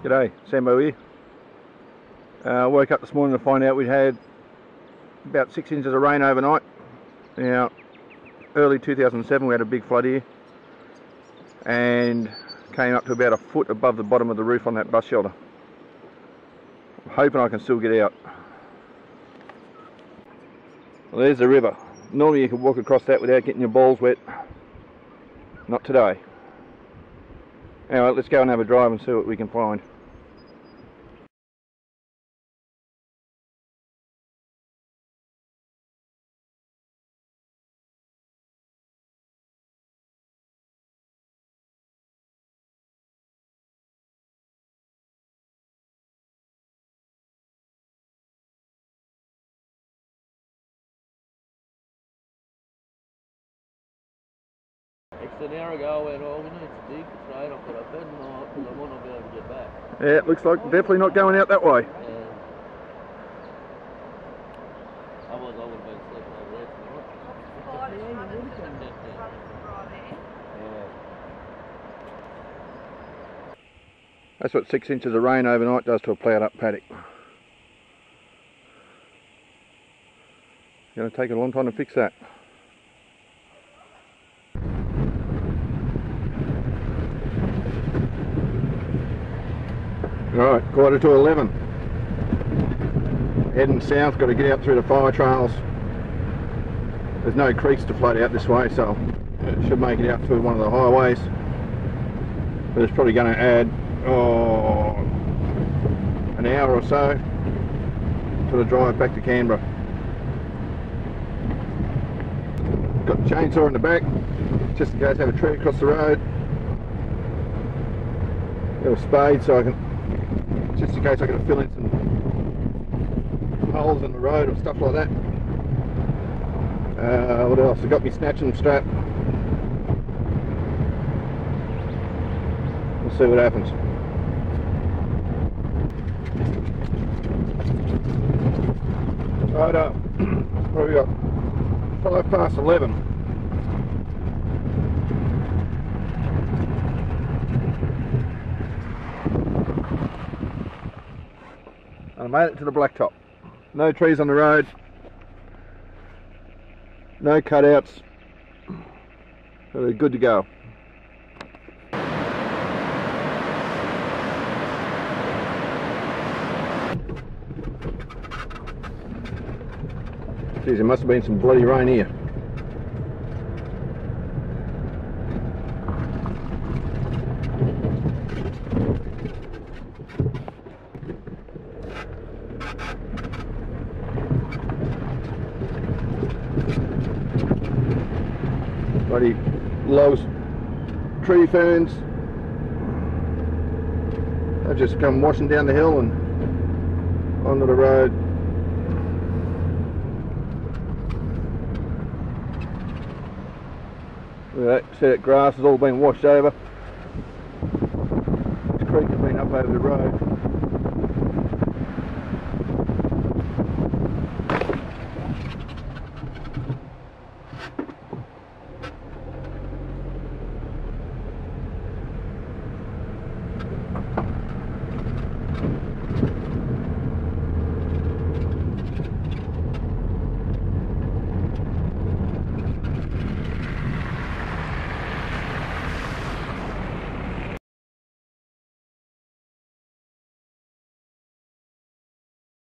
G'day, Sambo here. Woke up this morning to find out we'd had about 6 inches of rain overnight. Now, early 2007 we had a big flood here and came up to about a foot above the bottom of the roof on that bus shelter. I'm hoping I can still get out. Well, there's the river. Normally you can walk across that without getting your balls wet. Not today. Anyway, let's go and have a drive and see what we can find. An hour ago I went, oh, we need to dig the train off, but I better not because I want to be able to get back. Yeah, it looks like definitely not going out that way. Otherwise I would have been sleeping over there tonight. That's what 6 inches of rain overnight does to a ploughed up paddock. It's going to take a long time to fix that. Right, 11:15. Heading south, got to get out through the fire trails. There's no creeks to float out this way, so it should make it out through one of the highways. But it's probably going to add an hour or so to the drive back to Canberra. Got the chainsaw in the back, just in case I have a tree across the road. Got a spade so I can, just in case I got to fill in some holes in the road or stuff like that. What else? I got me snatching strap. We'll see what happens. Right up. Probably got 11:05. I made it to the blacktop. No trees on the road, no cutouts, so they're good to go. Geez, there must have been some bloody rain here. Bloody low tree ferns. They just come washing down the hill and onto the road. Look at that, see that grass has all been washed over. This creek has been up over the road.